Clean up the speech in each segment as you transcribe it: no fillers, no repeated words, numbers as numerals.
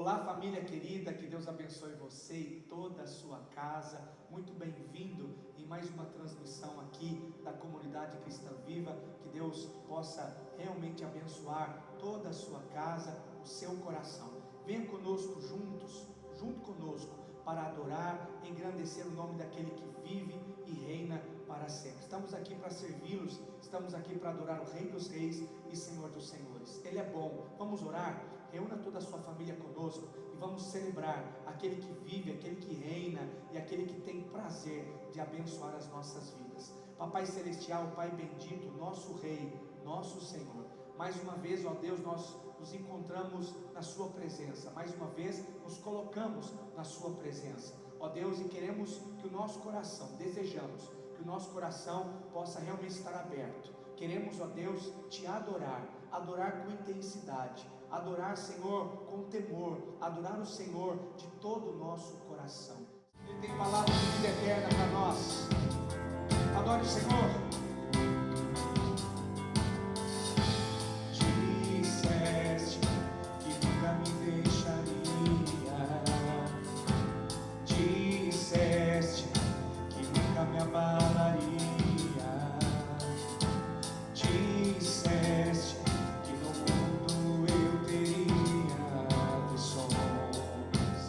Olá, família querida, que Deus abençoe você e toda a sua casa. Muito bem-vindo em mais uma transmissão aqui da Comunidade Cristã Viva. Que Deus possa realmente abençoar toda a sua casa, o seu coração. Venha conosco junto conosco, para adorar, engrandecer o nome daquele que vive e reina para sempre. Estamos aqui para servi-los, estamos aqui para adorar o Rei dos Reis e Senhor dos Senhores. Ele é bom. Vamos orar? Reúna toda a sua família conosco e vamos celebrar aquele que vive, aquele que reina e aquele que tem prazer de abençoar as nossas vidas. Papai Celestial, Pai bendito, nosso Rei, nosso Senhor, mais uma vez, ó Deus, nós nos encontramos na sua presença, mais uma vez nos colocamos na sua presença, ó Deus, e queremos que o nosso coração, desejamos que o nosso coração possa realmente estar aberto. Queremos, ó Deus, te adorar com intensidade, adorar, Senhor, com temor, adorar o Senhor de todo o nosso coração. Ele tem palavra de vida eterna para nós. Adore o Senhor. Disseste que nunca me deixaria, disseste que nunca me abalaria, disseste que no mundo eu teria aflições,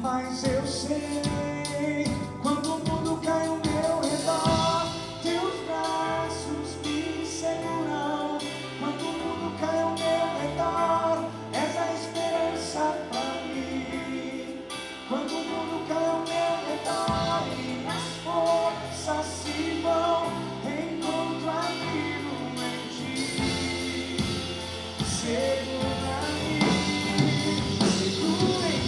mas eu sei, quando o mundo cai ao meu redor, teus braços me seguram. Quando o mundo cai ao meu redor, és a esperança para mim. Quando o mundo cai ao meu redor e as forças se vão, encontro amigo em ti. Segura-me, segura em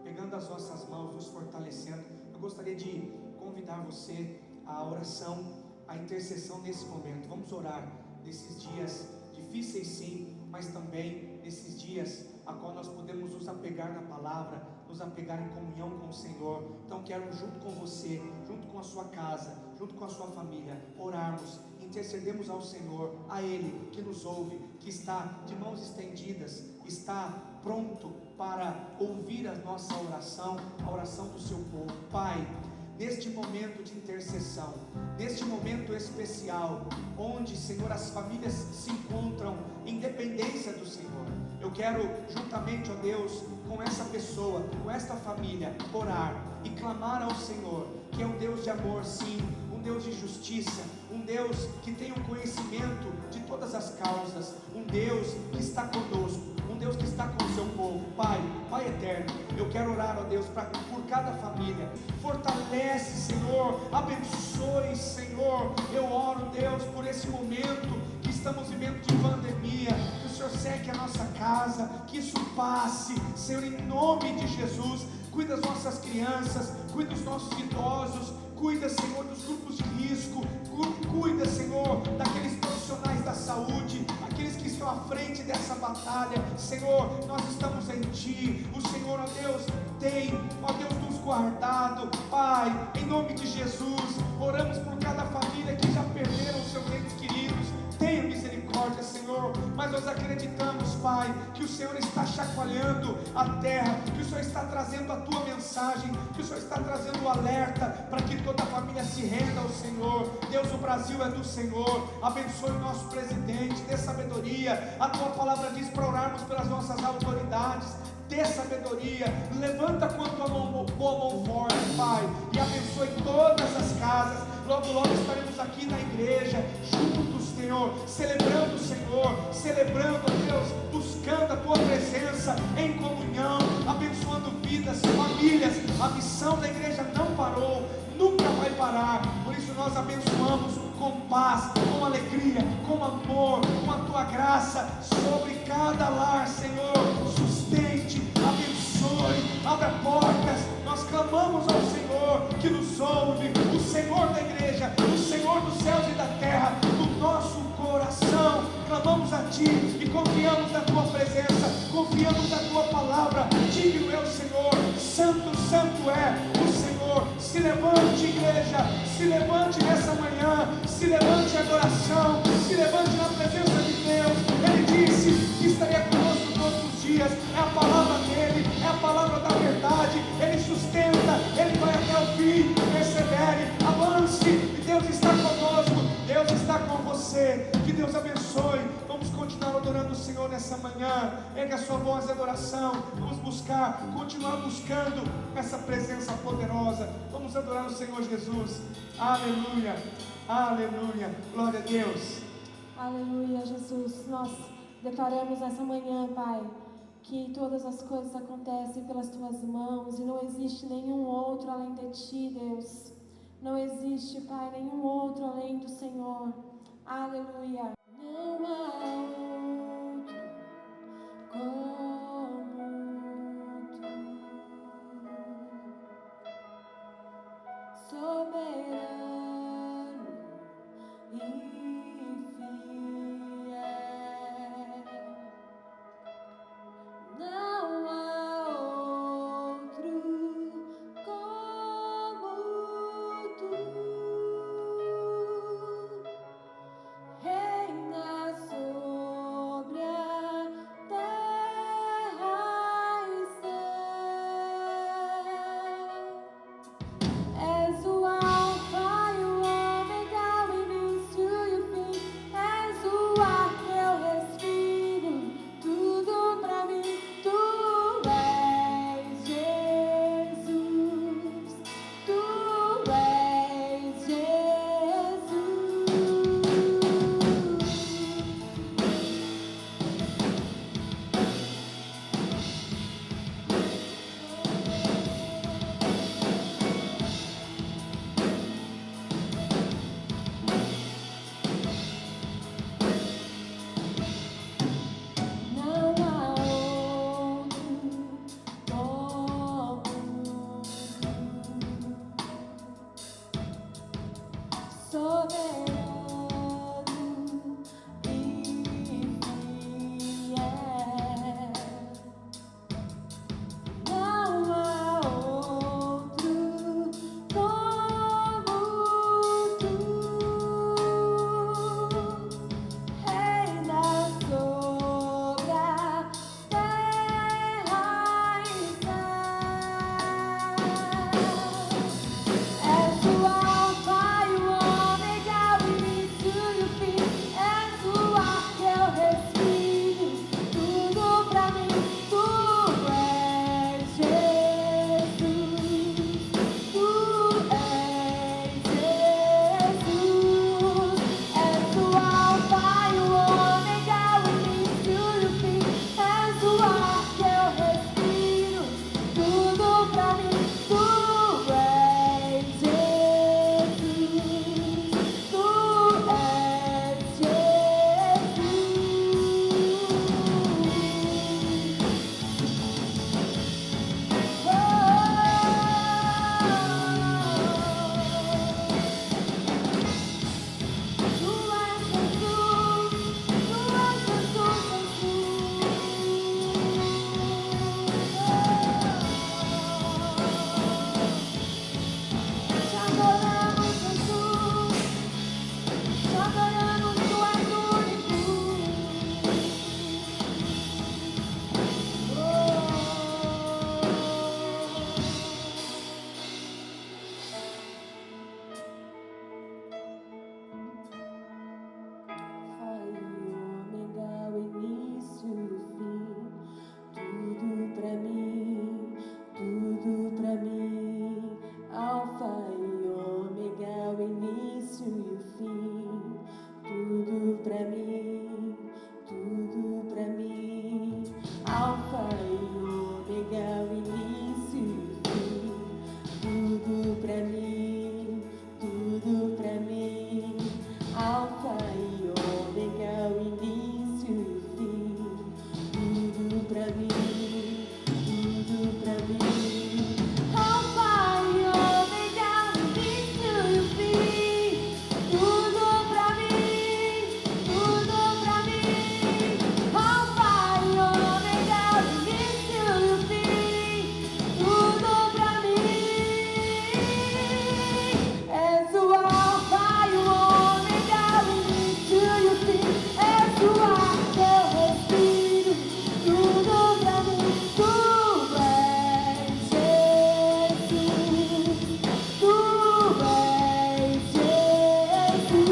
pegando as nossas mãos, nos fortalecendo. Eu gostaria de convidar você à oração, à intercessão nesse momento. Vamos orar nesses dias difíceis sim, mas também nesses dias a qual nós podemos nos apegar na palavra, nos apegar em comunhão com o Senhor. Então quero junto com você, junto com a sua casa, junto com a sua família, orarmos, intercedemos ao Senhor, a Ele que nos ouve, que está de mãos estendidas, está pronto para ouvir a nossa oração, a oração do seu povo. Pai, neste momento de intercessão, neste momento especial, onde, Senhor, as famílias se encontram em dependência do Senhor, eu quero juntamente, ó Deus, com essa pessoa, com esta família, orar e clamar ao Senhor, que é um Deus de amor sim, um Deus de justiça, um Deus que tem o conhecimento de todas as causas, um Deus que está conosco, um Deus que está com o seu povo. Pai eterno, eu quero orar, ó Deus, por cada família. Fortalece, Senhor, abençoe, Senhor. Eu oro, Deus, por esse momento que estamos vivendo de pandemia, que o Senhor seque a nossa casa, que isso passe, Senhor, em nome de Jesus. Cuida das nossas crianças, cuida dos nossos idosos, cuida, Senhor, dos grupos de risco, cuida, Senhor, daqueles profissionais da saúde, aqueles que estão à frente dessa batalha. Senhor, nós estamos em Ti. O Senhor, ó Deus, tem, ó Deus, nos guardado. Pai, em nome de Jesus, oramos por cada família que já perderam seus entes queridos. Tenha misericórdia, Senhor, mas nós acreditamos, Pai, que o Senhor está chacoalhando a terra, que o Senhor está trazendo a Tua mensagem, que o Senhor está trazendo o alerta para que toda a família se renda ao Senhor. Deus, o Brasil é do Senhor. Abençoe o nosso presidente, dê sabedoria. A Tua palavra diz para orarmos pelas nossas autoridades. Dê sabedoria, levanta quanto a mão forte, Pai, e abençoe todas as casas. Logo, logo estaremos aqui na igreja, juntos, Senhor, celebrando o Senhor, celebrando, Deus, buscando a Tua presença em comunhão, abençoando vidas, famílias. A missão da igreja não parou, nunca vai parar. Por isso nós abençoamos com paz, com alegria, com amor, com a Tua graça sobre cada lar, Senhor. Sustente, abençoe, abra portas. Nós clamamos ao Senhor que nos ouve, o Senhor da igreja, o Senhor dos céus e da terra, do nosso coração. Clamamos a Ti e confiamos na Tua presença, confiamos na Tua palavra. Digno é o Senhor, santo, santo é o Senhor. Se levante, igreja, se levante nessa manhã, se levante em adoração, se levante na presença de Deus. Ele disse que estaria conosco todos os dias. É a palavra dele, é a palavra da verdade. Ele sustenta, ele vai até o fim. Persevere, avance, e Deus está conosco, Deus está com você. Que Deus abençoe. Vamos continuar adorando o Senhor nessa manhã. Erga a sua voz de adoração. Vamos buscar, continuar buscando essa presença poderosa. Vamos adorar o Senhor Jesus. Aleluia, aleluia, glória a Deus. Aleluia, Jesus. Nós declaramos nessa manhã, Pai, que todas as coisas acontecem pelas Tuas mãos e não existe nenhum outro além de Ti, Deus. Não existe, Pai, nenhum outro além do Senhor. Aleluia. Não há outro como Tu, soberano e fiel. Não há outro como Tu, reina sobre Alfa e Ômega, o início e o fim. Tudo pra mim, tudo pra mim. Alfa e Ômega, o início e o fim. Tudo pra mim, tudo pra mim. Alfa e Ômega, o início e o fim. Tudo pra mim, tudo pra mim. Alfa e Ômega, o início e o fim. Tudo pra mim. És o Alfa e o Ômega, o início e o fim. És o ar que eu respiro. Tudo pra mim. Tu és Jesus. Tu és Jesus.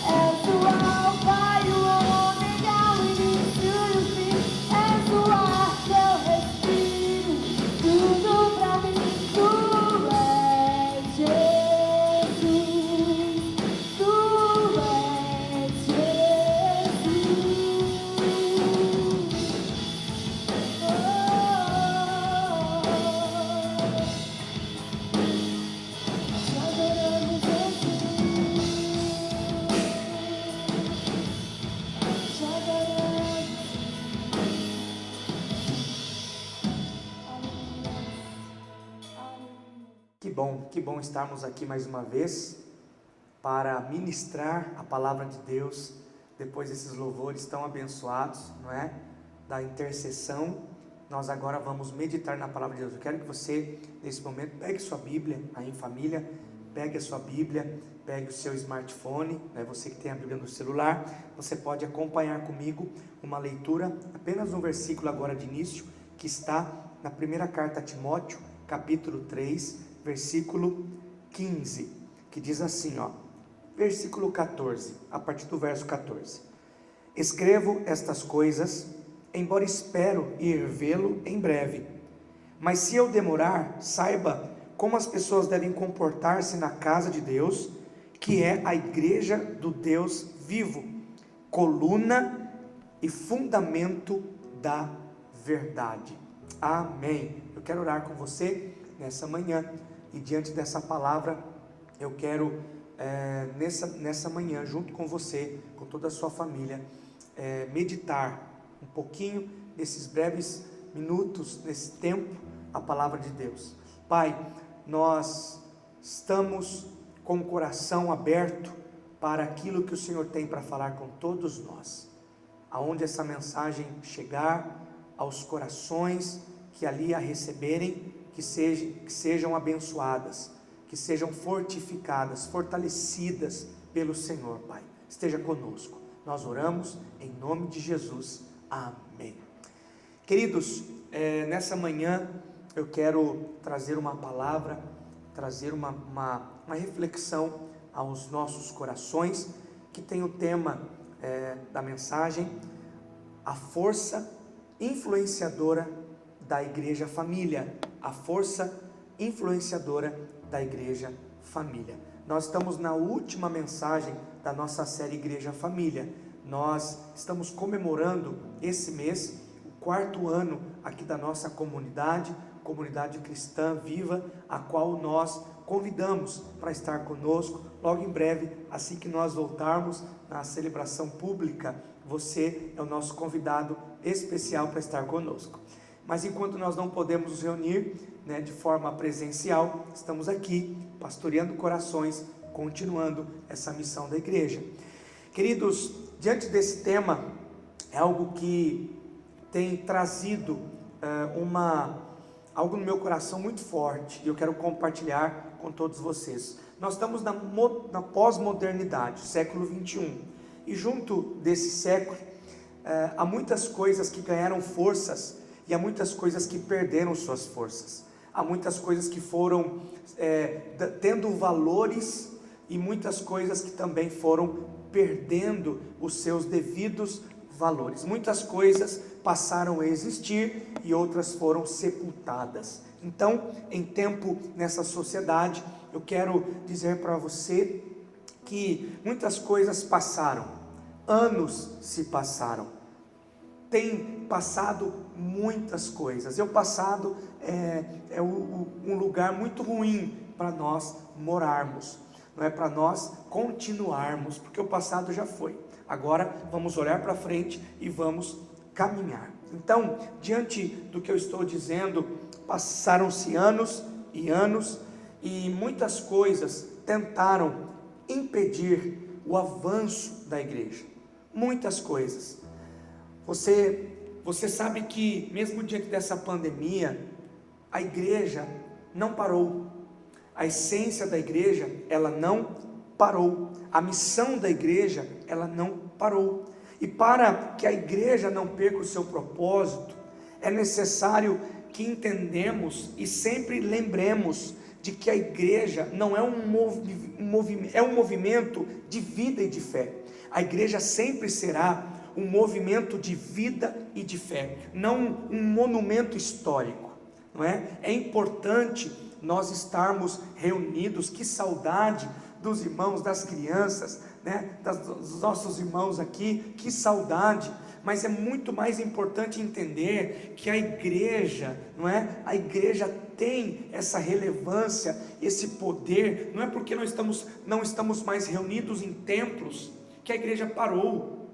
És o Alfa e o Ômega, o início e o fim. És o ar que eu respiro. Tudo pra mim. Tu és Jesus. Tu és Jesus. Te adoramos, Jesus. Te adoramos. Aleluia. Que bom estarmos aqui mais uma vez para ministrar a palavra de Deus, depois desses louvores tão abençoados, não é? Da intercessão. Nós agora vamos meditar na palavra de Deus. Eu quero que você, nesse momento, pegue sua Bíblia, aí em família, pegue a sua Bíblia, pegue o seu smartphone, né? Você que tem a Bíblia no celular, você pode acompanhar comigo uma leitura, apenas um versículo agora de início, que está na primeira carta a Timóteo, capítulo 3, versículo 15, que diz assim, ó, versículo 14, a partir do verso 14: escrevo estas coisas, embora espero ir vê-lo em breve, mas se eu demorar, saiba como as pessoas devem comportar-se na casa de Deus, que é a igreja do Deus vivo, coluna e fundamento da verdade. Amém. Eu quero orar com você nessa manhã, e diante dessa palavra, eu quero nessa manhã, junto com você, com toda a sua família, meditar um pouquinho, nesses breves minutos, nesse tempo, a palavra de Deus. Pai, nós estamos com o coração aberto para aquilo que o Senhor tem para falar com todos nós. Aonde essa mensagem chegar, aos corações que ali a receberem, que sejam abençoadas, que sejam fortificadas, fortalecidas pelo Senhor, Pai. Esteja conosco. Nós oramos em nome de Jesus. Amém. Queridos, nessa manhã eu quero trazer uma palavra, trazer uma reflexão aos nossos corações, que tem o tema da mensagem: a força influenciadora da Igreja Família. A força influenciadora da Igreja Família. Nós estamos na última mensagem da nossa série Igreja Família. Nós estamos comemorando esse mês o 4º ano aqui da nossa comunidade cristã viva, a qual nós convidamos para estar conosco logo em breve, assim que nós voltarmos na celebração pública. Você é o nosso convidado especial para estar conosco. Mas enquanto nós não podemos nos reunir, né, de forma presencial, estamos aqui pastoreando corações, continuando essa missão da igreja. Queridos, diante desse tema, é algo que tem trazido algo no meu coração muito forte, e eu quero compartilhar com todos vocês. Nós estamos na pós-modernidade, século 21, e junto desse século, há muitas coisas que ganharam forças, e há muitas coisas que perderam suas forças. Há muitas coisas que foram tendo valores, e muitas coisas que também foram perdendo os seus devidos valores. Muitas coisas passaram a existir e outras foram sepultadas. Então, em tempo nessa sociedade, eu quero dizer para você que muitas coisas passaram, anos se passaram, tem passado muitas coisas. O passado é um lugar muito ruim para nós morarmos, não é para nós continuarmos, porque o passado já foi. Agora vamos olhar para frente e vamos caminhar. Então, diante do que eu estou dizendo, passaram-se anos e anos, e muitas coisas tentaram impedir o avanço da igreja. Muitas coisas. Você sabe que mesmo diante dessa pandemia, a igreja não parou. A essência da igreja, ela não parou. A missão da igreja, ela não parou. E para que a igreja não perca o seu propósito, é necessário que entendemos e sempre lembremos de que a igreja não é um movimento de vida e de fé. A igreja sempre será um movimento de vida e de fé, não um monumento histórico, não é? É importante nós estarmos reunidos. Que saudade dos irmãos, das crianças, né? Dos nossos irmãos aqui, que saudade. Mas é muito mais importante entender que a igreja, não é? A igreja tem essa relevância, esse poder. Não é porque não estamos mais reunidos em templos que a igreja parou,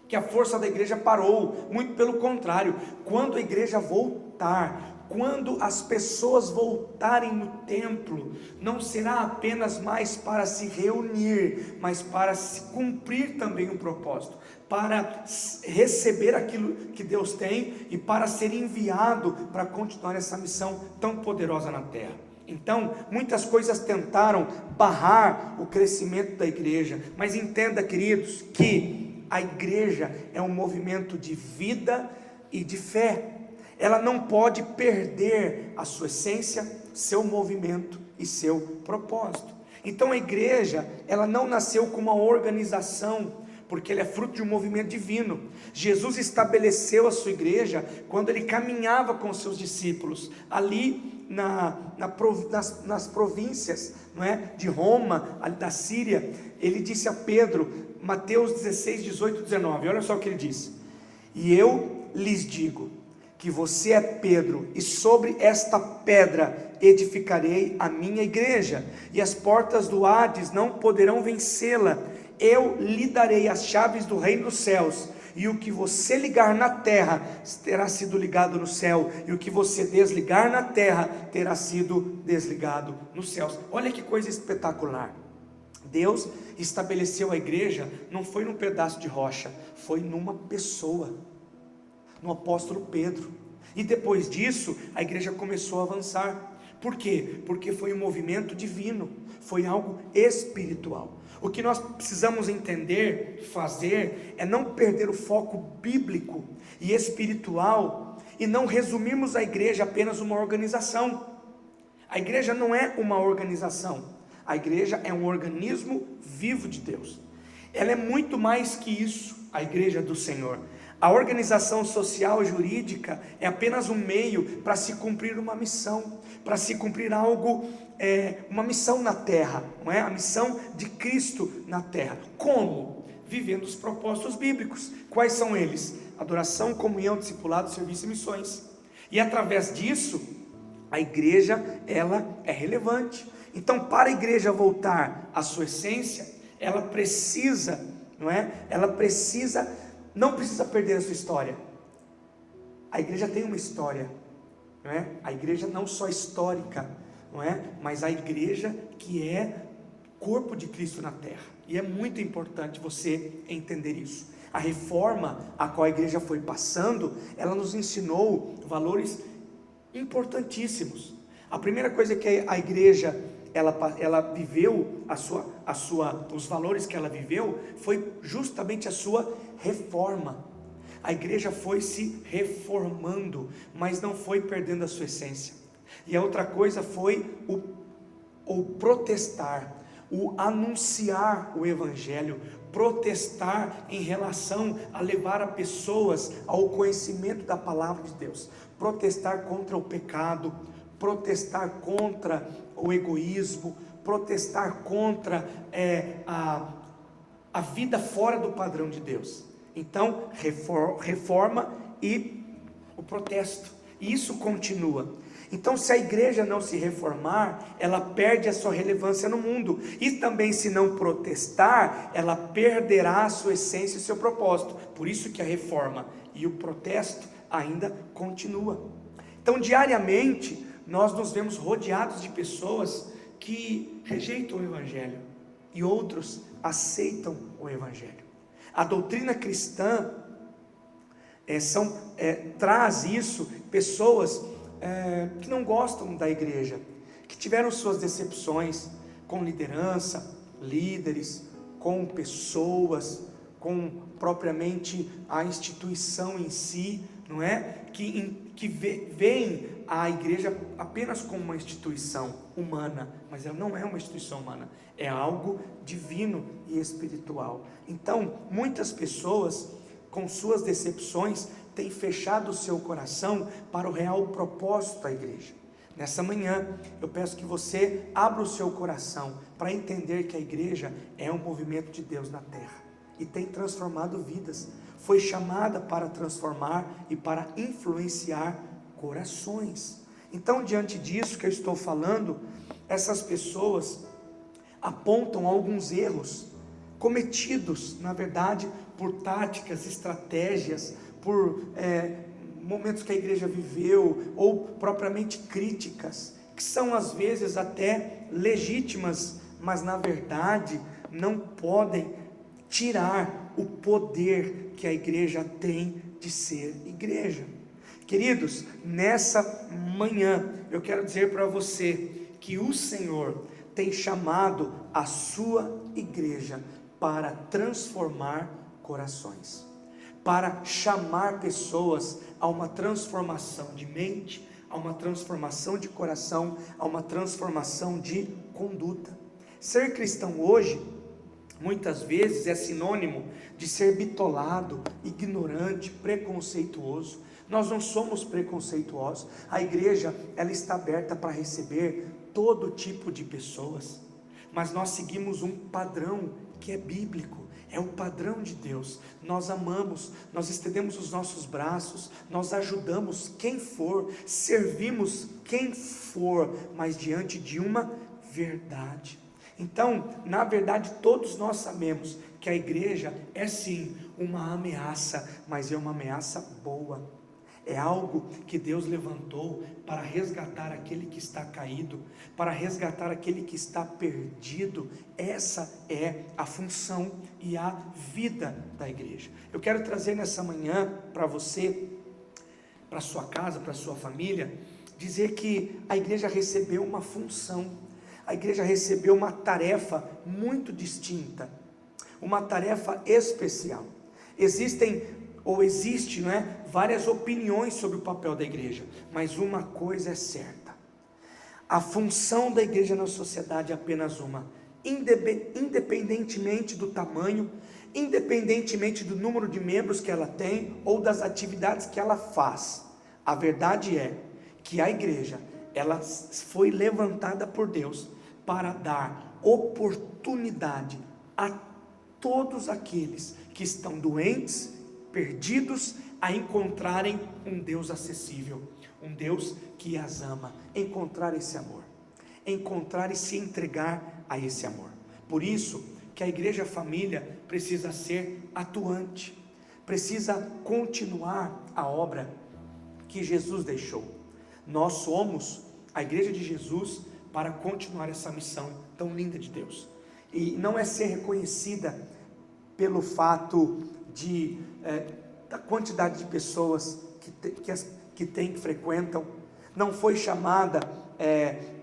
que a força da igreja parou. Muito pelo contrário, quando a igreja voltar, quando as pessoas voltarem no templo, não será apenas mais para se reunir, mas para se cumprir também um propósito, para receber aquilo que Deus tem e para ser enviado para continuar essa missão tão poderosa na terra. Então, muitas coisas tentaram barrar o crescimento da igreja, mas entenda, queridos, que a igreja é um movimento de vida e de fé. Ela não pode perder a sua essência, seu movimento e seu propósito. Então a igreja, ela não nasceu como uma organização, porque ela é fruto de um movimento divino. Jesus estabeleceu a sua igreja quando ele caminhava com seus discípulos, ali nas províncias, não é? De Roma, ali da Síria. Ele disse a Pedro, Mateus 16, 18, 19, olha só o que ele disse: e eu lhes digo, que você é Pedro, e sobre esta pedra edificarei a minha igreja, e as portas do Hades não poderão vencê-la. Eu lhe darei as chaves do reino dos céus, e o que você ligar na terra terá sido ligado no céu, e o que você desligar na terra terá sido desligado nos céus. Olha que coisa espetacular. Deus estabeleceu a igreja, não foi num pedaço de rocha, foi numa pessoa, no apóstolo Pedro. E depois disso a igreja começou a avançar. Por quê? Porque foi um movimento divino, foi algo espiritual. O que nós precisamos entender, fazer, é não perder o foco bíblico e espiritual, e não resumirmos a igreja apenas uma organização. A igreja não é uma organização, a igreja é um organismo vivo de Deus. Ela é muito mais que isso, a igreja do Senhor. A organização social e jurídica é apenas um meio para se cumprir uma missão, para se cumprir algo, uma missão na terra, não é? A missão de Cristo na terra. Como? Vivendo os propósitos bíblicos. Quais são eles? Adoração, comunhão, discipulado, serviço e missões. E através disso, a igreja, ela é relevante. Então, para a igreja voltar à sua essência, ela precisa, não é? Não precisa perder a sua história. A igreja tem uma história, não é? A igreja não só histórica, não é? Mas a igreja que é corpo de Cristo na terra. E é muito importante você entender isso. A reforma a qual a igreja foi passando, ela nos ensinou valores importantíssimos. A primeira coisa que a igreja ela viveu, os valores que ela viveu, foi justamente a sua reforma. A igreja foi se reformando, mas não foi perdendo a sua essência. E a outra coisa foi o protestar, o anunciar o evangelho, protestar em relação a levar a pessoas ao conhecimento da palavra de Deus, protestar contra o pecado, protestar contra o egoísmo, protestar contra a vida fora do padrão de Deus. Então, reforma e o protesto. E isso continua. Então, se a igreja não se reformar, ela perde a sua relevância no mundo. E também, se não protestar, ela perderá a sua essência e seu propósito. Por isso que a reforma e o protesto ainda continua. Então, diariamente, nós nos vemos rodeados de pessoas que rejeitam o Evangelho e outros aceitam o Evangelho. A doutrina cristã traz isso, pessoas que não gostam da igreja, que tiveram suas decepções com liderança, líderes, com pessoas, com propriamente a instituição em si, não é? Que veem a igreja apenas como uma instituição humana, mas ela não é uma instituição humana, é algo divino e espiritual. Então, muitas pessoas, com suas decepções, têm fechado o seu coração para o real propósito da igreja. Nessa manhã, eu peço que você abra o seu coração para entender que a igreja é um movimento de Deus na terra e tem transformado vidas. Foi chamada para transformar e para influenciar corações. Então, diante disso que eu estou falando, essas pessoas apontam alguns erros cometidos, na verdade, por táticas, estratégias, por momentos que a igreja viveu, ou propriamente críticas, que são às vezes até legítimas, mas na verdade não podem tirar o poder que a igreja tem de ser igreja. Queridos, nessa manhã eu quero dizer para você que o Senhor tem chamado a sua igreja para transformar corações, para chamar pessoas a uma transformação de mente, a uma transformação de coração, a uma transformação de conduta. Ser cristão hoje, muitas vezes, é sinônimo de ser bitolado, ignorante, preconceituoso. Nós não somos preconceituosos. A igreja, ela está aberta para receber todo tipo de pessoas, mas nós seguimos um padrão que é bíblico, é o padrão de Deus. Nós amamos, nós estendemos os nossos braços, nós ajudamos quem for, servimos quem for, mas diante de uma verdade. Então, na verdade, todos nós sabemos que a igreja é sim uma ameaça, mas é uma ameaça boa. É algo que Deus levantou para resgatar aquele que está caído, para resgatar aquele que está perdido. Essa é a função e a vida da igreja. Eu quero trazer nessa manhã para você, para sua casa, para sua família, dizer que a igreja recebeu uma função, a igreja recebeu uma tarefa muito distinta, uma tarefa especial. Existe, várias opiniões sobre o papel da igreja, mas uma coisa é certa: a função da igreja na sociedade é apenas uma, independentemente do tamanho, independentemente do número de membros que ela tem, ou das atividades que ela faz. A verdade é que a igreja, ela foi levantada por Deus para dar oportunidade a todos aqueles que estão doentes, perdidos, a encontrarem um Deus acessível, um Deus que as ama, encontrar esse amor, encontrar e se entregar a esse amor. Por isso que a igreja família precisa ser atuante, precisa continuar a obra que Jesus deixou. Nós somos a igreja de Jesus para continuar essa missão tão linda de Deus, e não é ser reconhecida pelo fato da quantidade de pessoas que frequentam, não foi chamada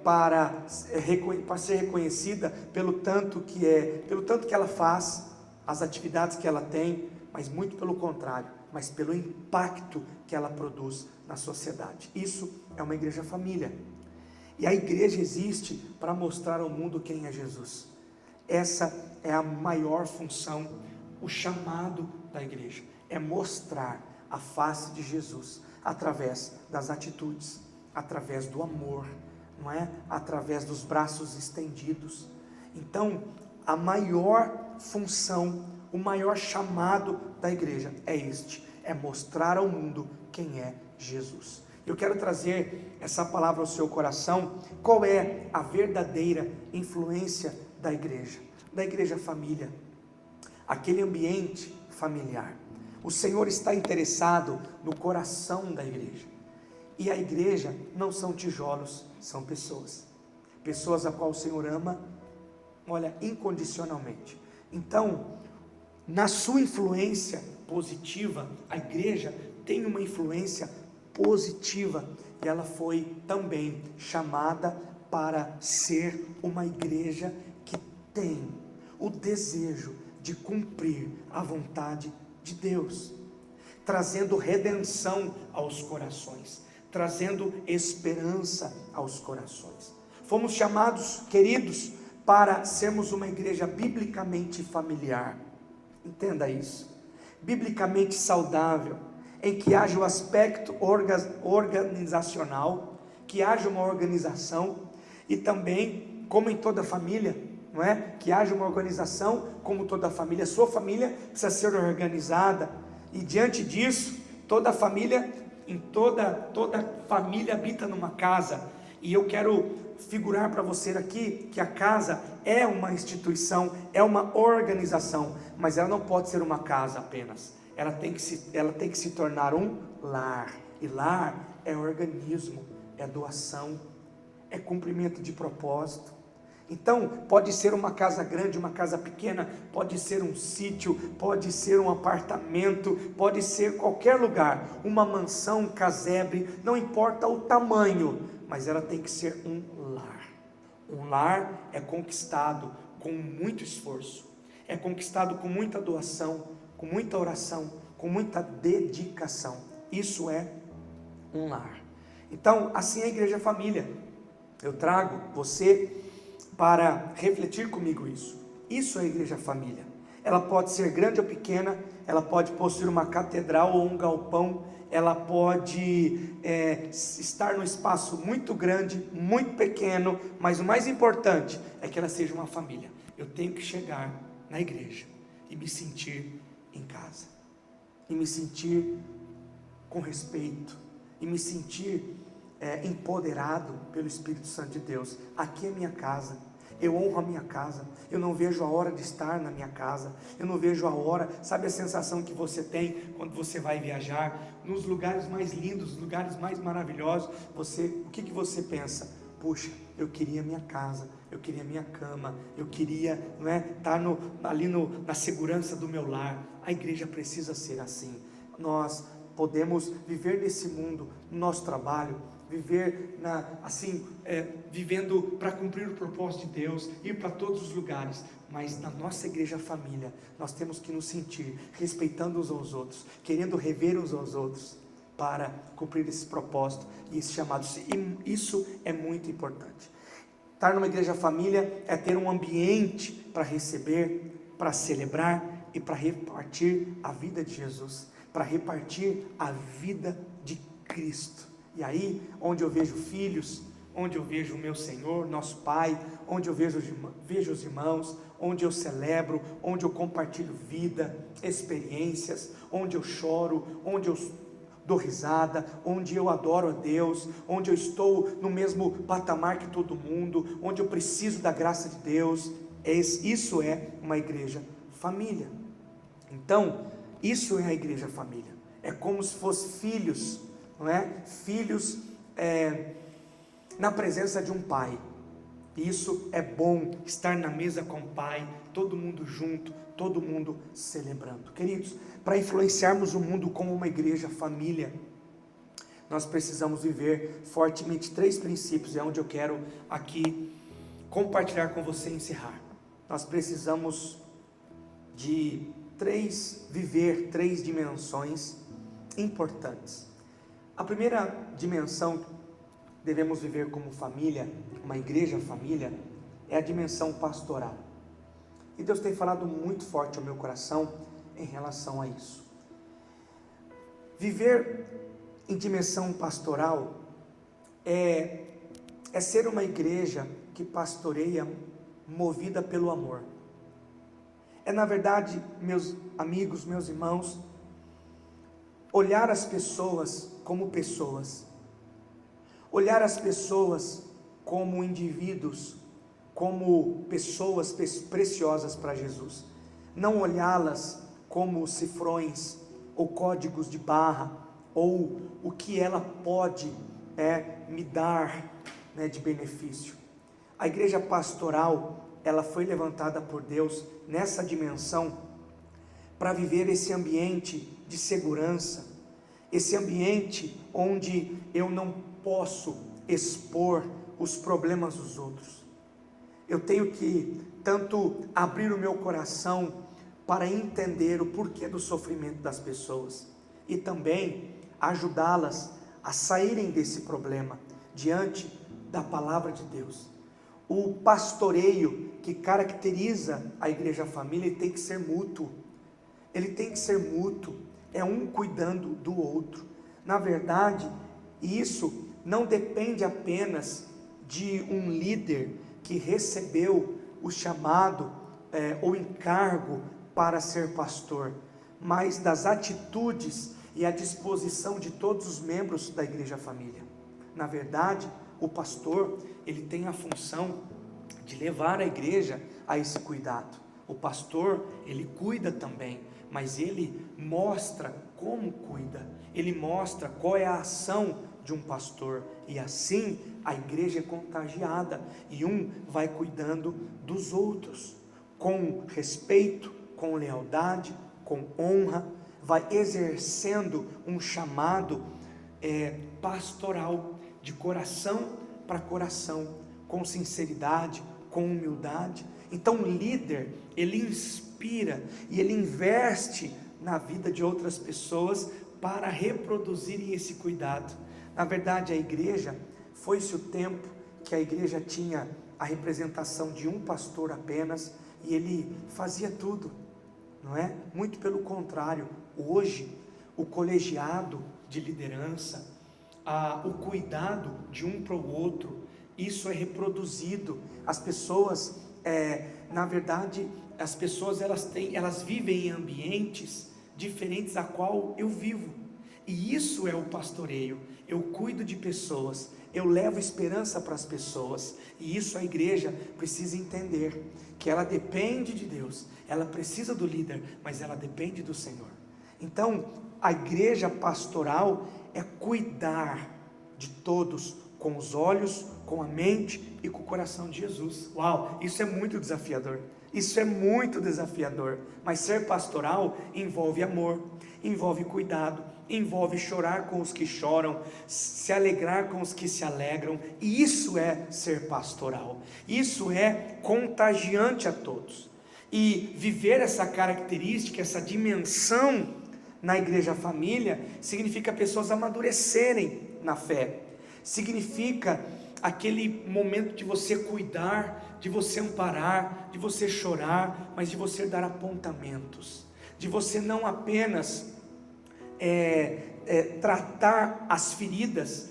para ser reconhecida pelo tanto que ela faz, as atividades que ela tem, mas muito pelo contrário, mas pelo impacto que ela produz na sociedade. Isso é uma igreja família, e a igreja existe para mostrar ao mundo quem é Jesus. Essa é a maior função, o chamado da igreja, é mostrar a face de Jesus, através das atitudes, através do amor, não é? Através dos braços estendidos. Então, a maior função, o maior chamado da igreja é este: é mostrar ao mundo quem é Jesus. Eu quero trazer essa palavra ao seu coração. Qual é a verdadeira influência da igreja família, aquele ambiente familiar? O Senhor está interessado no coração da igreja, e a igreja não são tijolos, são pessoas a qual o Senhor ama, olha, incondicionalmente. Então, na sua influência positiva, a igreja tem uma influência positiva, e ela foi também chamada para ser uma igreja que tem o desejo de cumprir a vontade de Deus, trazendo redenção aos corações, trazendo esperança aos corações. Fomos chamados, queridos, para sermos uma igreja biblicamente familiar. Entenda isso. Biblicamente saudável, em que haja o aspecto organizacional, que haja uma organização, e também, como em toda família, não é? Que haja uma organização, como toda família. Sua família precisa ser organizada, e diante disso, toda família habita numa casa. E eu quero figurar para você aqui que a casa é uma instituição, é uma organização, mas ela não pode ser uma casa apenas. Ela tem que se tornar um lar. E lar é organismo, é doação, é cumprimento de propósito. Então, pode ser uma casa grande, uma casa pequena, pode ser um sítio, pode ser um apartamento, pode ser qualquer lugar, uma mansão, um casebre, não importa o tamanho, mas ela tem que ser um lar. Um lar é conquistado com muito esforço, é conquistado com muita doação, com muita oração, com muita dedicação. Isso é um lar. Então, assim é a igreja família. Eu trago você para refletir comigo isso. Isso é a igreja família. Ela pode ser grande ou pequena, ela pode possuir uma catedral ou um galpão, ela pode estar num espaço muito grande, muito pequeno, mas o mais importante é que ela seja uma família. Eu tenho que chegar na igreja e me sentir em casa, e me sentir com respeito, e me sentir empoderado pelo Espírito Santo de Deus. Aqui é minha casa, eu honro a minha casa, eu não vejo a hora de estar na minha casa, eu não vejo a hora. Sabe a sensação que você tem quando você vai viajar, nos lugares mais lindos, nos lugares mais maravilhosos, o que você pensa? Puxa, eu queria minha casa, eu queria minha cama, eu queria, não é, estar na segurança do meu lar. A igreja precisa ser assim. Nós podemos viver nesse mundo, no nosso trabalho, viver vivendo para cumprir o propósito de Deus, ir para todos os lugares, mas na nossa igreja família, nós temos que nos sentir respeitando uns aos outros, querendo rever uns aos outros, para cumprir esse propósito e esse chamado. E isso é muito importante. Estar numa igreja família é ter um ambiente para receber, para celebrar e para repartir a vida de Jesus, para repartir a vida de Cristo. E aí, onde eu vejo filhos, onde eu vejo o meu Senhor, nosso Pai, onde eu vejo os irmãos, onde eu celebro, onde eu compartilho vida, experiências, onde eu choro, onde eu dou risada, onde eu adoro a Deus, onde eu estou no mesmo patamar que todo mundo, onde eu preciso da graça de Deus. Isso é uma igreja família. Então, isso é a igreja família. É como se fossem filhos, não é? Filhos na presença de um pai. Isso é bom, estar na mesa com o pai, todo mundo junto, todo mundo celebrando. Queridos, para influenciarmos o mundo como uma igreja família, nós precisamos viver fortemente 3 princípios, é onde eu quero aqui compartilhar com você e encerrar. Nós precisamos viver 3 dimensões importantes. A primeira dimensão que devemos viver como família, uma igreja família, é a dimensão pastoral. E Deus tem falado muito forte ao meu coração em relação a isso. Viver em dimensão pastoral é ser uma igreja que pastoreia movida pelo amor. é na verdade, meus amigos, meus irmãos, olhar as pessoas como pessoas, olhar as pessoas como indivíduos, como pessoas preciosas para Jesus, não olhá-las como cifrões ou códigos de barra, ou o que ela pode me dar de benefício. A igreja pastoral, ela foi levantada por Deus nessa dimensão para viver esse ambiente de segurança, esse ambiente onde eu não posso expor os problemas dos outros. Eu tenho que tanto abrir o meu coração para entender o porquê do sofrimento das pessoas e também ajudá-las a saírem desse problema diante da palavra de Deus. O pastoreio que caracteriza a igreja família, ele tem que ser mútuo. Ele tem que ser mútuo, é um cuidando do outro. Na verdade, isso não depende apenas de um líder que recebeu o chamado ou encargo para ser pastor, mas das atitudes e a disposição de todos os membros da igreja família. Na verdade, o pastor, ele tem a função de levar a igreja a esse cuidado. O pastor, ele cuida também, mas ele mostra como cuida, ele mostra qual é a ação de um pastor, e assim a igreja é contagiada, e um vai cuidando dos outros, com respeito, com lealdade, com honra, vai exercendo um chamado pastoral, de coração para coração, com sinceridade, com humildade. Então o líder, ele inspira e ele investe na vida de outras pessoas para reproduzirem esse cuidado. Na verdade, a igreja, foi-se o tempo que a igreja tinha a representação de um pastor apenas, e ele fazia tudo, não é? Muito pelo contrário, hoje, o colegiado de liderança, o cuidado de um para o outro, isso é reproduzido. As pessoas, na verdade, as pessoas elas vivem em ambientes diferentes a qual eu vivo, e isso é o pastoreio. Eu cuido de pessoas, eu levo esperança para as pessoas, e isso a igreja precisa entender, que ela depende de Deus, ela precisa do líder, mas ela depende do Senhor. Então, a igreja pastoral é cuidar de todos com os olhos, com a mente e com o coração de Jesus. Uau, isso é muito desafiador. Isso é muito desafiador, mas ser pastoral envolve amor, envolve cuidado, envolve chorar com os que choram, se alegrar com os que se alegram, e isso é ser pastoral, isso é contagiante a todos. E viver essa característica, essa dimensão na igreja família, significa pessoas amadurecerem na fé, significa aquele momento de você cuidar, de você amparar, de você chorar, mas de você dar apontamentos, de você não apenas tratar as feridas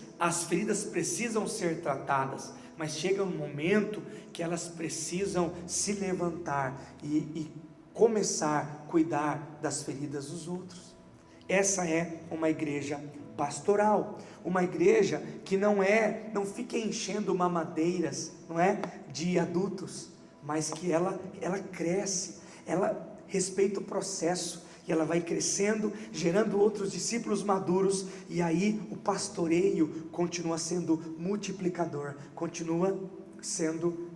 precisam ser tratadas, mas chega um momento que elas precisam se levantar e começar a cuidar das feridas dos outros. Essa é uma igreja pastoral, uma igreja que não fica enchendo mamadeiras, de adultos, mas que ela cresce, ela respeita o processo, e ela vai crescendo, gerando outros discípulos maduros, e aí o pastoreio continua sendo multiplicador, continua sendo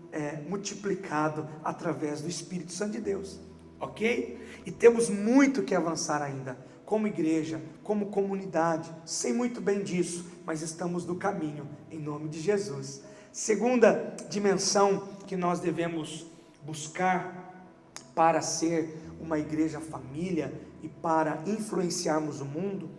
multiplicado através do Espírito Santo de Deus, ok? E temos muito que avançar ainda, como igreja, como comunidade, sei muito bem disso, mas estamos no caminho, em nome de Jesus. Segunda dimensão que nós devemos buscar para ser uma igreja família e para influenciarmos o mundo,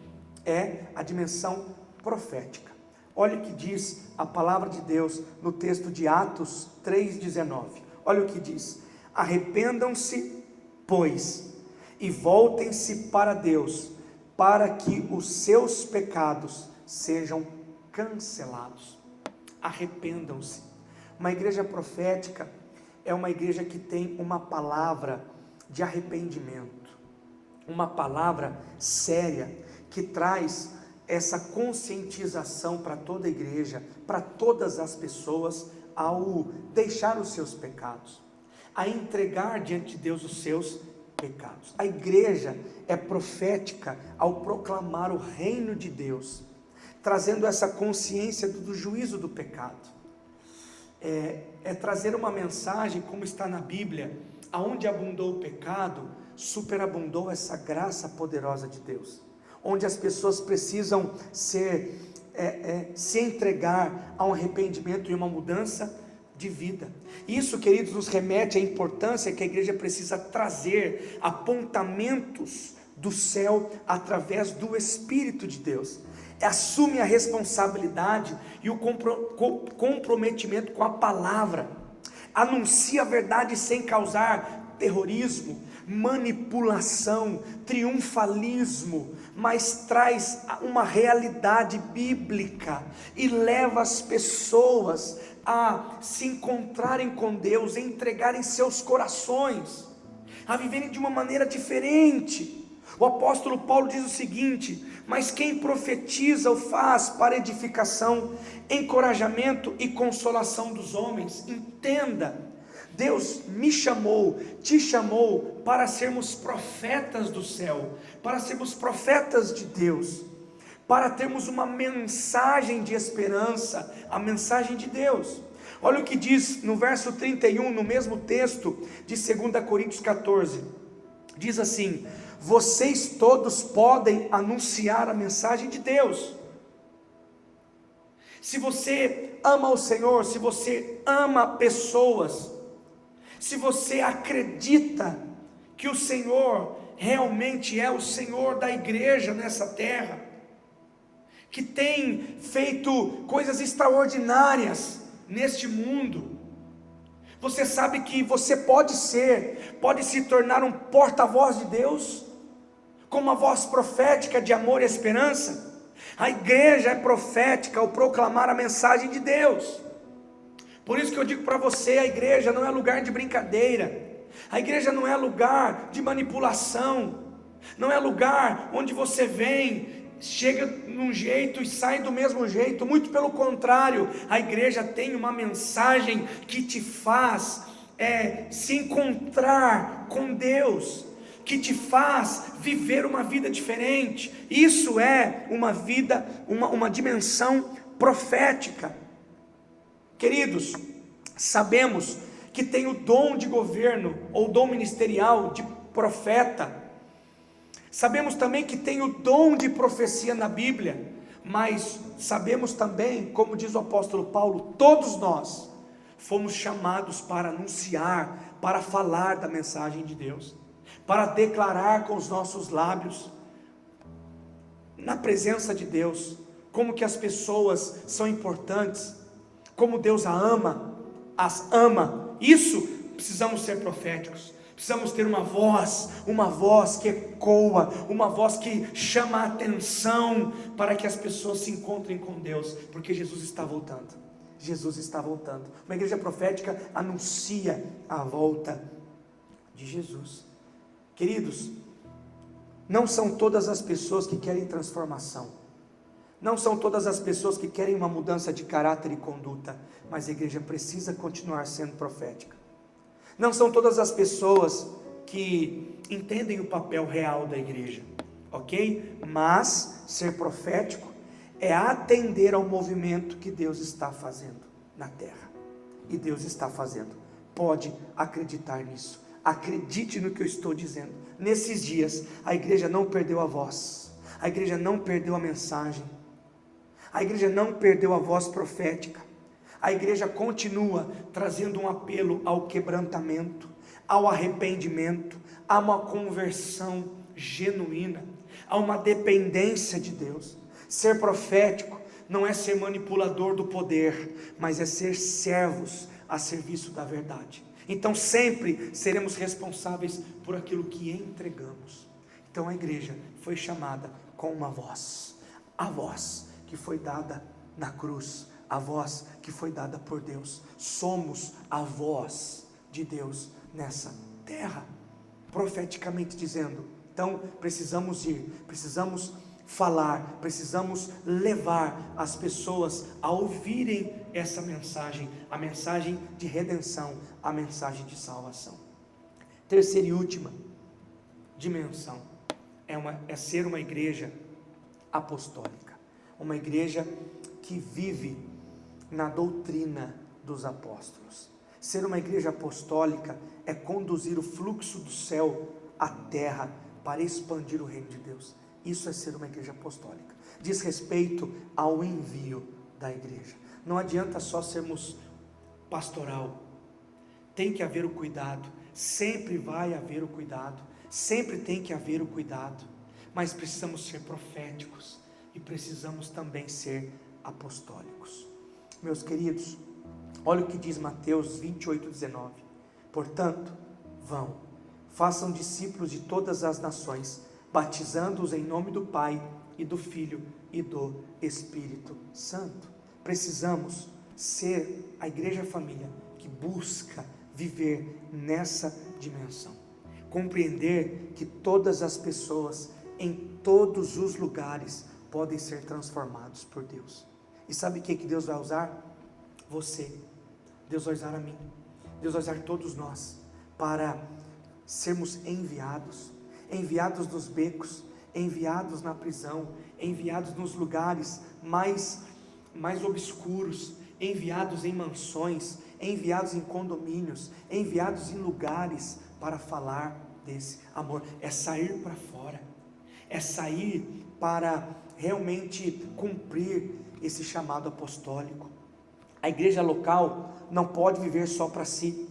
é a dimensão profética. Olha o que diz a palavra de Deus no texto de Atos 3,19, olha o que diz: arrependam-se, pois, e voltem-se para Deus, para que os seus pecados sejam cancelados. Arrependam-se. Uma igreja profética é uma igreja que tem uma palavra de arrependimento, uma palavra séria que traz essa conscientização para toda a igreja, para todas as pessoas, ao deixar os seus pecados, a entregar diante de Deus os seus pecados. A igreja é profética ao proclamar o reino de Deus, trazendo essa consciência do juízo do pecado. É trazer uma mensagem, como está na Bíblia: aonde abundou o pecado, superabundou essa graça poderosa de Deus. Onde as pessoas precisam se entregar a um arrependimento e uma mudança de vida. Isso, queridos, nos remete à importância que a igreja precisa trazer apontamentos do céu através do Espírito de Deus. Assume a responsabilidade e o comprometimento com a palavra, anuncia a verdade sem causar terrorismo, manipulação, triunfalismo, mas traz uma realidade bíblica e leva as pessoas a se encontrarem com Deus, a entregarem seus corações, a viverem de uma maneira diferente. O apóstolo Paulo diz o seguinte: mas quem profetiza o faz para edificação, encorajamento e consolação dos homens. Entenda, Deus me chamou, te chamou para sermos profetas do céu, para sermos profetas de Deus, para termos uma mensagem de esperança, a mensagem de Deus. Olha o que diz no verso 31, no mesmo texto de 2 Coríntios 14, diz assim: vocês todos podem anunciar a mensagem de Deus. Se você ama o Senhor, se você ama pessoas, se você acredita que o Senhor realmente é o Senhor da igreja nessa terra, que tem feito coisas extraordinárias neste mundo, você sabe que você pode se tornar um porta-voz de Deus, com uma voz profética de amor e esperança. A igreja é profética ao proclamar a mensagem de Deus. Por isso que eu digo para você, a igreja não é lugar de brincadeira, a igreja não é lugar de manipulação, não é lugar onde você vem, chega num jeito e sai do mesmo jeito. Muito pelo contrário, a igreja tem uma mensagem que te faz se encontrar com Deus, que te faz viver uma vida diferente. Isso é uma vida, uma dimensão profética. Queridos, sabemos que tem o dom de governo, ou dom ministerial de profeta. Sabemos também que tem o dom de profecia na Bíblia, mas sabemos também, como diz o apóstolo Paulo, todos nós fomos chamados para anunciar, para falar da mensagem de Deus, para declarar com os nossos lábios, na presença de Deus, como que as pessoas são importantes, como Deus as ama. Isso, precisamos ser proféticos, precisamos ter uma voz que ecoa, uma voz que chama a atenção, para que as pessoas se encontrem com Deus, porque Jesus está voltando. Jesus está voltando. Uma igreja profética anuncia a volta de Jesus. Queridos, não são todas as pessoas que querem transformação, não são todas as pessoas que querem uma mudança de caráter e conduta, mas a igreja precisa continuar sendo profética. Não são todas as pessoas que entendem o papel real da igreja, ok? Mas ser profético é atender ao movimento que Deus está fazendo na terra, e Deus está fazendo. Pode acreditar nisso. Acredite no que eu estou dizendo. Nesses dias, a igreja não perdeu a voz, a igreja não perdeu a mensagem, a igreja não perdeu a voz profética. A igreja continua trazendo um apelo ao quebrantamento, ao arrependimento, a uma conversão genuína, a uma dependência de Deus. Ser profético não é ser manipulador do poder, mas é ser servos a serviço da verdade. Então sempre seremos responsáveis por aquilo que entregamos. Então a igreja foi chamada com uma voz, a voz que foi dada na cruz, a voz que foi dada por Deus. Somos a voz de Deus nessa terra. profeticamente dizendo. Então precisamos ir, precisamos falar, precisamos levar as pessoas a ouvirem essa mensagem, a mensagem de redenção, a mensagem de salvação. Terceira e última dimensão é ser uma igreja apostólica, uma igreja que vive na doutrina dos apóstolos. Ser uma igreja apostólica é conduzir o fluxo do céu à terra para expandir o reino de Deus. Isso é ser uma igreja apostólica. Diz respeito ao envio da igreja. Não adianta só sermos pastoral. Tem que haver o cuidado. Sempre vai haver o cuidado. Sempre tem que haver o cuidado. Mas precisamos ser proféticos. E precisamos também ser apostólicos. Meus queridos, olha o que diz Mateus 28:19. Portanto, vão, façam discípulos de todas as nações, batizando-os em nome do Pai e do Filho e do Espírito Santo. Precisamos ser a igreja família que busca viver nessa dimensão. Compreender que todas as pessoas, em todos os lugares, podem ser transformados por Deus. E sabe o que Deus vai usar? Você. Deus vai usar a mim. Deus vai usar todos nós para sermos enviados nos becos, enviados na prisão, enviados nos lugares mais obscuros, enviados em mansões, enviados em condomínios, enviados em lugares para falar desse amor. É sair para fora, é sair para realmente cumprir esse chamado apostólico. A igreja local não pode viver só para si,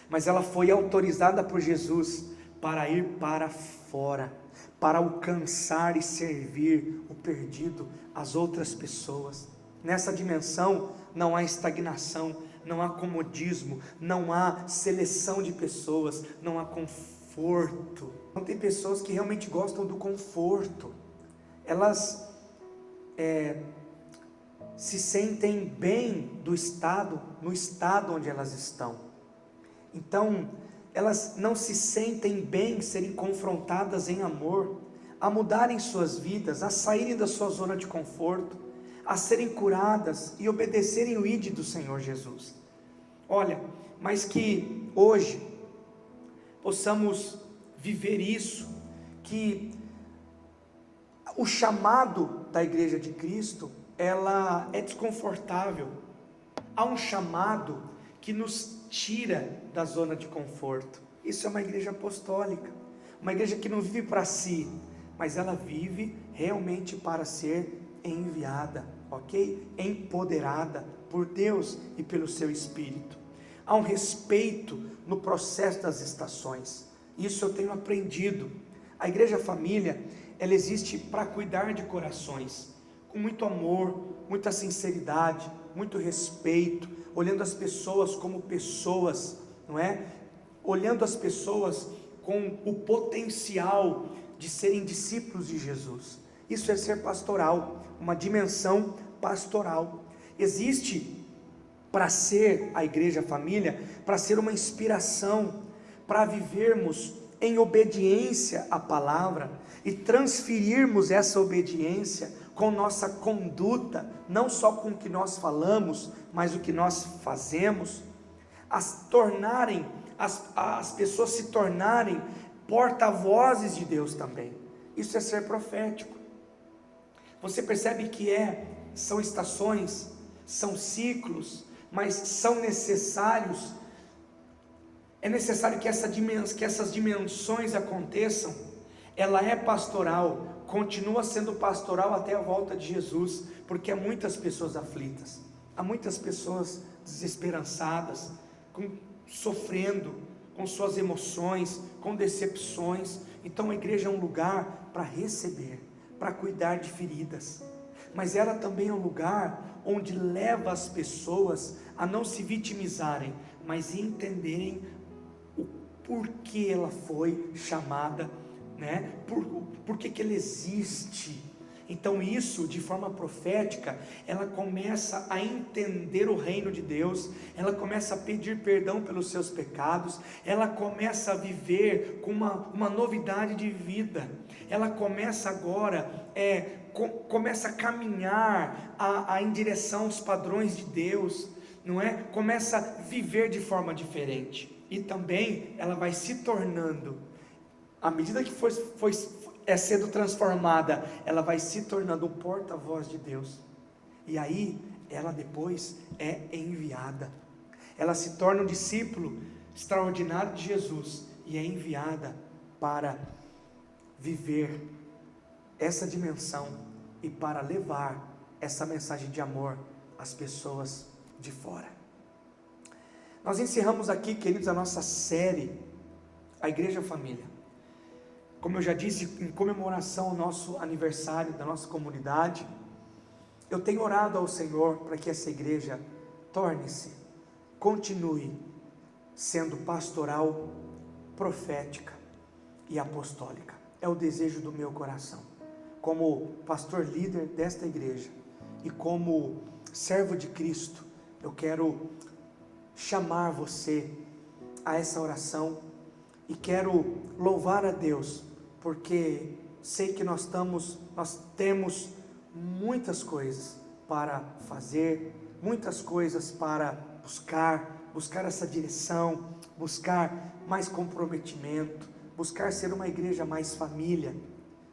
mas ela foi autorizada por Jesus para ir para fora, para alcançar e servir o perdido, as outras pessoas. Nessa dimensão não há estagnação, não há comodismo, não há seleção de pessoas, não há conforto. Não tem pessoas que realmente gostam do conforto. Elas se sentem bem no estado onde elas estão. Então, elas não se sentem bem serem confrontadas em amor, a mudarem suas vidas, a saírem da sua zona de conforto, a serem curadas e obedecerem o ID do Senhor Jesus. Olha, mas que hoje possamos viver isso, que o chamado da igreja de Cristo, ela é desconfortável. Há um chamado que nos tira da zona de conforto. Isso é uma igreja apostólica, uma igreja que não vive para si, mas ela vive realmente para ser enviada, ok? Empoderada por Deus e pelo seu Espírito. Há um respeito no processo das estações. Isso eu tenho aprendido. A igreja família, ela existe para cuidar de corações, com muito amor, muita sinceridade, muito respeito, olhando as pessoas como pessoas, não é? Olhando as pessoas com o potencial de serem discípulos de Jesus. Isso é ser pastoral, uma dimensão pastoral. Existe para ser a igreja família, para ser uma inspiração, para vivermos em obediência à palavra e transferirmos essa obediência com nossa conduta, não só com o que nós falamos, mas o que nós fazemos, as pessoas se tornarem porta-vozes de Deus também. Isso é ser profético. Você percebe que são estações, são ciclos, mas são necessários. É necessário que essas dimensões aconteçam. Ela é pastoral, continua sendo pastoral até a volta de Jesus, porque há muitas pessoas aflitas, há muitas pessoas desesperançadas, sofrendo com suas emoções, com decepções. Então a igreja é um lugar para receber, para cuidar de feridas, mas ela também é um lugar onde leva as pessoas a não se vitimizarem, mas entenderem o porquê ela foi chamada, né? Por que ela existe. Então isso, de forma profética, ela começa a entender o reino de Deus, ela começa a pedir perdão pelos seus pecados, ela começa a viver com uma novidade de vida, ela começa agora, começa a caminhar em direção aos padrões de Deus, não é? Começa a viver de forma diferente, e também ela vai se tornando, à medida que sendo transformada, ela vai se tornando um porta-voz de Deus, e aí ela depois é enviada, ela se torna um discípulo extraordinário de Jesus, e é enviada para viver essa dimensão, e para levar essa mensagem de amor às pessoas de fora. Nós encerramos aqui, queridos, a nossa série, a Igreja Família. Como eu já disse, em comemoração ao nosso aniversário da nossa comunidade, eu tenho orado ao Senhor para que essa igreja continue sendo pastoral, profética e apostólica. É o desejo do meu coração, como pastor líder desta igreja e como servo de Cristo. Eu quero chamar você a essa oração e quero louvar a Deus, porque sei que nós temos muitas coisas para fazer, muitas coisas para buscar essa direção, buscar mais comprometimento, buscar ser uma igreja mais família,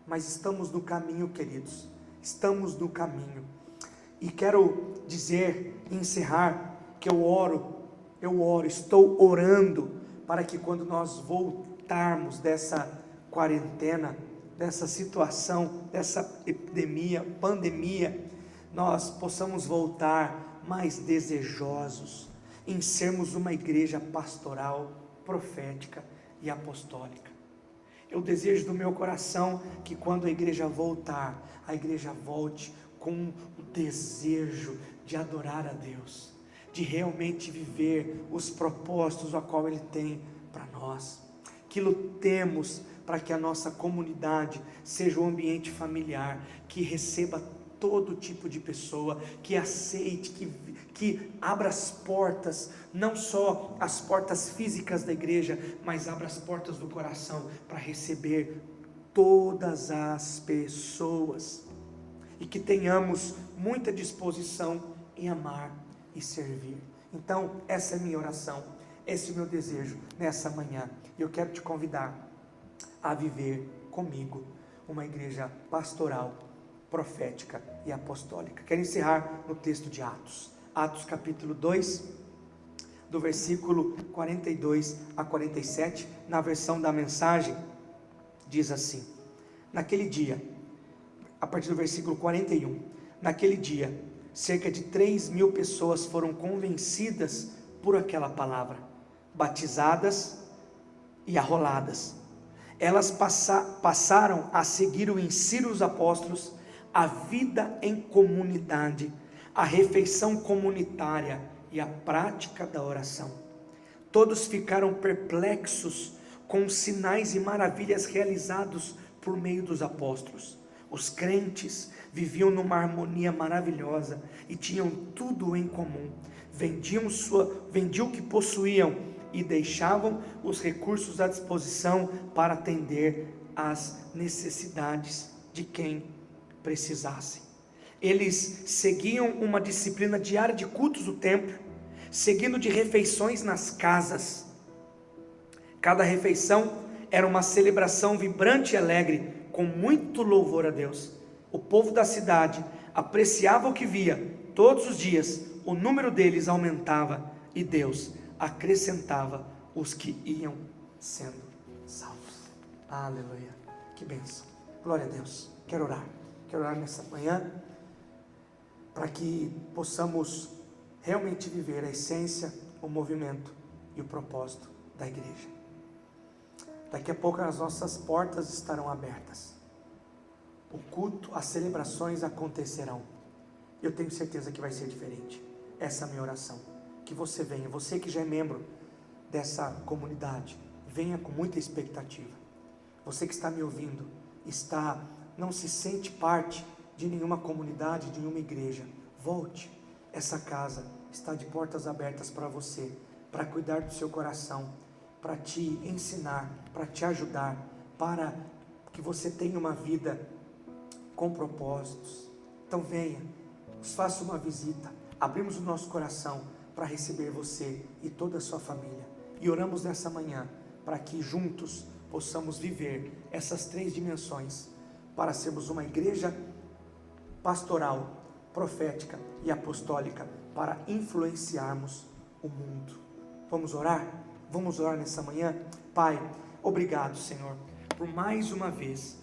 mas estamos no caminho, queridos, estamos no caminho, e quero dizer, encerrar, que estou orando, para que quando nós voltarmos dessa quarentena, dessa situação, dessa pandemia, nós possamos voltar mais desejosos em sermos uma igreja pastoral, profética e apostólica. Eu desejo do meu coração que quando a igreja voltar, a igreja volte com o desejo de adorar a Deus, de realmente viver os propósitos a qual Ele tem para nós, que lutemos para que a nossa comunidade seja um ambiente familiar, que receba todo tipo de pessoa, que aceite, que abra as portas, não só as portas físicas da igreja, mas abra as portas do coração para receber todas as pessoas, e que tenhamos muita disposição em amar e servir. Então essa é a minha oração, esse é o meu desejo nessa manhã. Eu quero te convidar a viver comigo uma igreja pastoral, profética e apostólica. Quero encerrar no texto de Atos capítulo 2, do versículo 42 a 47, na versão da Mensagem, diz assim: naquele dia, a partir do versículo 41, naquele dia, cerca de 3.000 pessoas foram convencidas por aquela palavra, batizadas e arroladas. Elas passaram a seguir o ensino dos apóstolos, a vida em comunidade, a refeição comunitária e a prática da oração. Todos ficaram perplexos com os sinais e maravilhas realizados por meio dos apóstolos. Os crentes viviam numa harmonia maravilhosa e tinham tudo em comum. Vendiam o que possuíam e deixavam os recursos à disposição para atender às necessidades de quem precisasse. Eles seguiam uma disciplina diária de cultos do templo, seguindo de refeições nas casas. Cada refeição era uma celebração vibrante e alegre, com muito louvor a Deus. O povo da cidade apreciava o que via. Todos os dias o número deles aumentava e Deus acrescentava os que iam sendo salvos. Aleluia, que bênção, glória a Deus. Quero orar nessa manhã, para que possamos realmente viver a essência, o movimento e o propósito da igreja. Daqui a pouco as nossas portas estarão abertas, o culto, as celebrações acontecerão. Eu tenho certeza que vai ser diferente. Essa é a minha oração, que você venha, você que já é membro dessa comunidade, venha com muita expectativa. Você que está me ouvindo, não se sente parte de nenhuma comunidade, de nenhuma igreja. Volte, essa casa está de portas abertas para você, para cuidar do seu coração, para te ensinar, para te ajudar, para que você tenha uma vida com propósitos. Então venha, nos faça uma visita, abrimos o nosso coração para receber você e toda a sua família, e oramos nessa manhã, para que juntos possamos viver essas 3 dimensões, para sermos uma igreja pastoral, profética e apostólica, para influenciarmos o mundo. Vamos orar? Vamos orar nessa manhã? Pai, obrigado, Senhor, por mais uma vez,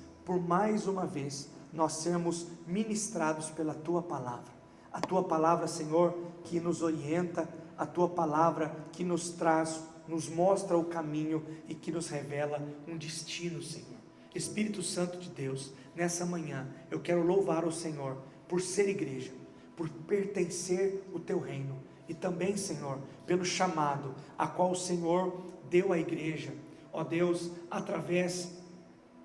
nós sermos ministrados pela Tua Palavra. A Tua Palavra, Senhor, que nos orienta, a Tua Palavra que nos traz, nos mostra o caminho e que nos revela um destino, Senhor. Espírito Santo de Deus, nessa manhã, eu quero louvar o Senhor por ser igreja, por pertencer ao Teu reino, e também, Senhor, pelo chamado a qual o Senhor deu à igreja, ó Deus, através,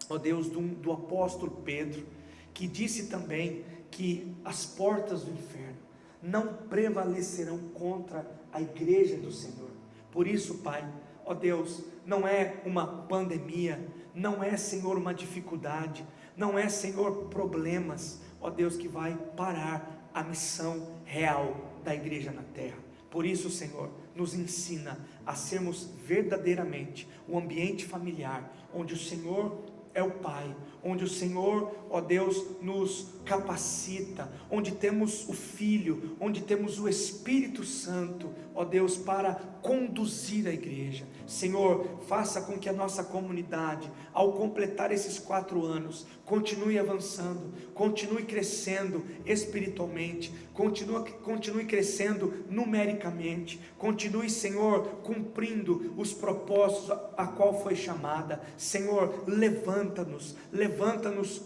ó Deus, do apóstolo Pedro, que disse também que as portas do inferno não prevalecerão contra a igreja do Senhor. Por isso, Pai, ó Deus, não é uma pandemia, não é, Senhor, uma dificuldade, não é, Senhor, problemas, ó Deus, que vai parar a missão real da igreja na terra. Por isso, Senhor, nos ensina a sermos verdadeiramente o ambiente familiar, onde o Senhor é o Pai, onde o Senhor, ó Deus, nos capacita, onde temos o Filho, onde temos o Espírito Santo, ó Deus, para conduzir a igreja. Senhor, faça com que a nossa comunidade, ao completar esses 4 anos, continue avançando, continue crescendo espiritualmente, continue crescendo numericamente, continue, Senhor, cumprindo os propósitos a qual foi chamada. Senhor, levanta-nos,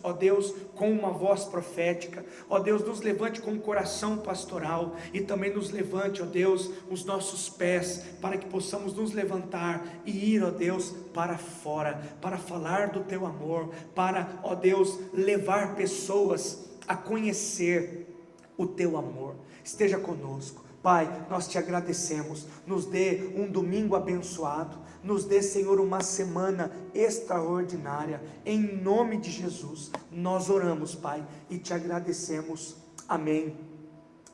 ó Deus, com uma voz profética, ó Deus, nos levante com um coração pastoral, e também nos levante, ó Deus, os nossos pés, para que possamos nos levantar e ir, ó Deus, para fora, para falar do Teu amor, para, ó Deus, levar pessoas a conhecer o Teu amor. Esteja conosco, Pai, nós Te agradecemos, nos dê um domingo abençoado, nos dê, Senhor, uma semana extraordinária, em nome de Jesus, nós oramos, Pai, e Te agradecemos, amém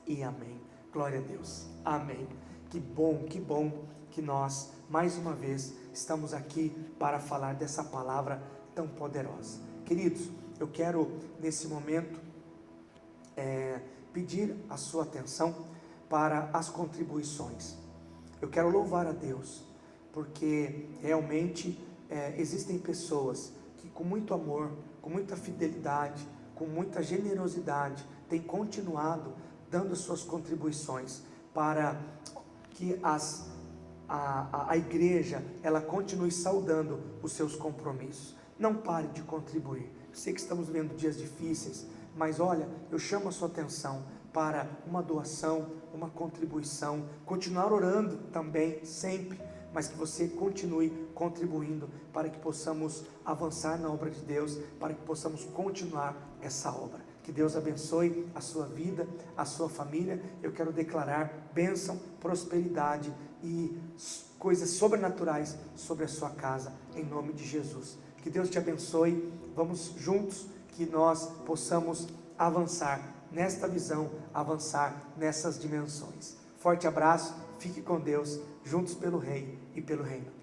e amém. Glória a Deus, amém. Que bom que nós, mais uma vez, estamos aqui para falar dessa palavra tão poderosa. Queridos, eu quero nesse momento pedir a sua atenção para as contribuições. Eu quero louvar a Deus, porque realmente existem pessoas que com muito amor, com muita fidelidade, com muita generosidade, têm continuado dando suas contribuições para que a igreja, ela continue saudando os seus compromissos. Não pare de contribuir. Sei que estamos vivendo dias difíceis, mas olha, eu chamo a sua atenção para uma doação, uma contribuição, continuar orando também, sempre, mas que você continue contribuindo para que possamos avançar na obra de Deus, para que possamos continuar essa obra. Que Deus abençoe a sua vida, a sua família. Eu quero declarar bênção, prosperidade e coisas sobrenaturais sobre a sua casa, em nome de Jesus. Que Deus te abençoe. Vamos juntos, que nós possamos avançar nesta visão, avançar nessas dimensões. Forte abraço, fique com Deus, juntos pelo Rei e pelo Reino.